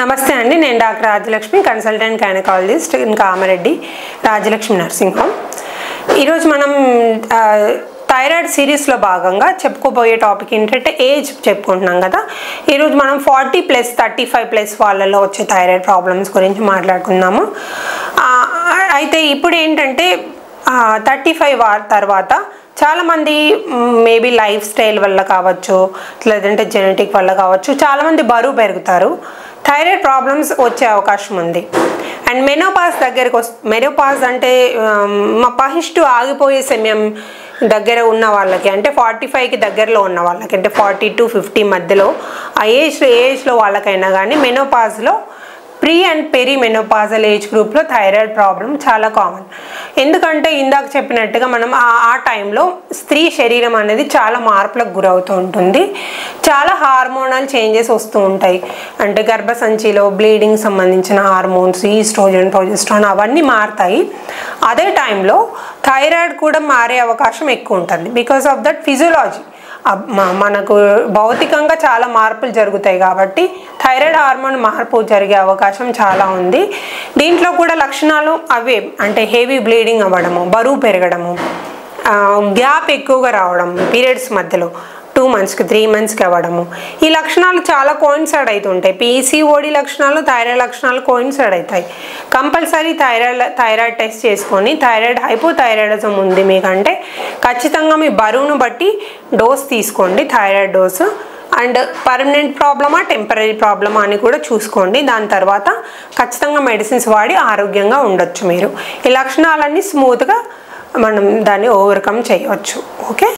నమస్తే అండి, నేను doctor Rajalakshmi, consultant gynaecologist in Kamareddy Rajalakshmi nursing home. ఈరోజు మనం థైరాయిడ్ సిరీస్లో భాగంగా చెప్పుకోబోయే టాపిక్ ఏంటంటే ఏజ్ చెప్పుకుంటున్నాం కదా. ఈరోజు మనం 40+ 35+ వాళ్ళలో వచ్చే థైరాయిడ్ ప్రాబ్లమ్స్ గురించి మాట్లాడుకుందాము. అయితే ఇప్పుడు ఏంటంటే 35 తర్వాత చాలామంది మేబీ లైఫ్ స్టైల్ వల్ల కావచ్చు, లేదంటే జెనెటిక్ వల్ల కావచ్చు, చాలామంది బరువు పెరుగుతారు, థైరాయిడ్ ప్రాబ్లమ్స్ వచ్చే అవకాశం ఉంది. అండ్ మెనోపాజ్ దగ్గరికి మెనోపాజ్ అంటే పహిష్టు ఆగిపోయే సమయం దగ్గర ఉన్న వాళ్ళకి, అంటే 45కి దగ్గరలో ఉన్న వాళ్ళకి, అంటే 40 to 50 మధ్యలో ఆ ఏజ్లో వాళ్ళకైనా కానీ మెనోపాజ్లో pre and peri menopausal age గ్రూప్లో థైరాయిడ్ ప్రాబ్లం చాలా కామన్. ఎందుకంటే ఇందాక చెప్పినట్టుగా మనం ఆ టైంలో స్త్రీ శరీరం అనేది చాలా మార్పులకు గురవుతూ ఉంటుంది, చాలా హార్మోనల్ చేంజెస్ వస్తూ ఉంటాయి. అంటే గర్భసంచిలో బ్లీడింగ్ సంబంధించిన హార్మోన్స్, ఈస్ట్రోజన్, ప్రొజెస్ట్రాన్ అవన్నీ మారుతాయి. అదే టైంలో థైరాయిడ్ కూడా మారే అవకాశం ఎక్కువ ఉంటుంది. బికాస్ ఆఫ్ దట్ ఫిజియోలాజీ, మనకు భౌతికంగా చాలా మార్పులు జరుగుతాయి కాబట్టి థైరాయిడ్ హార్మోన్ మార్పు జరిగే అవకాశం చాలా ఉంది. దీంట్లో కూడా లక్షణాలు అవే, అంటే హెవీ బ్లీడింగ్ అవ్వడము, బరువు పెరగడము, గ్యాప్ ఎక్కువగా రావడం పీరియడ్స్ మధ్యలో 2 monthsకి 3 monthsకి అవ్వడము, ఈ లక్షణాలు చాలా కోయిన్సైడ్ అవుతుంటాయి. పీసీఓడి లక్షణాలు, థైరాయిడ్ లక్షణాలు కోయిన్సైడ్ అవుతాయి. కంపల్సరీ థైరాయిడ్ టెస్ట్ చేసుకొని థైరాయిడ్ హైపోథైరాయిడిజం ఉంది మీకంటే ఖచ్చితంగా మీ బరువును బట్టి డోస్ తీసుకోండి, థైరాయిడ్ డోసు. అండ్ పర్మనెంట్ ప్రాబ్లమా టెంపరీ ప్రాబ్లమా అని కూడా చూసుకోండి. దాని తర్వాత ఖచ్చితంగా మెడిసిన్స్ వాడి ఆరోగ్యంగా ఉండొచ్చు మీరు. ఈ లక్షణాలన్నీ స్మూత్గా మనం దాన్ని ఓవర్కమ్ చేయవచ్చు. ఓకే.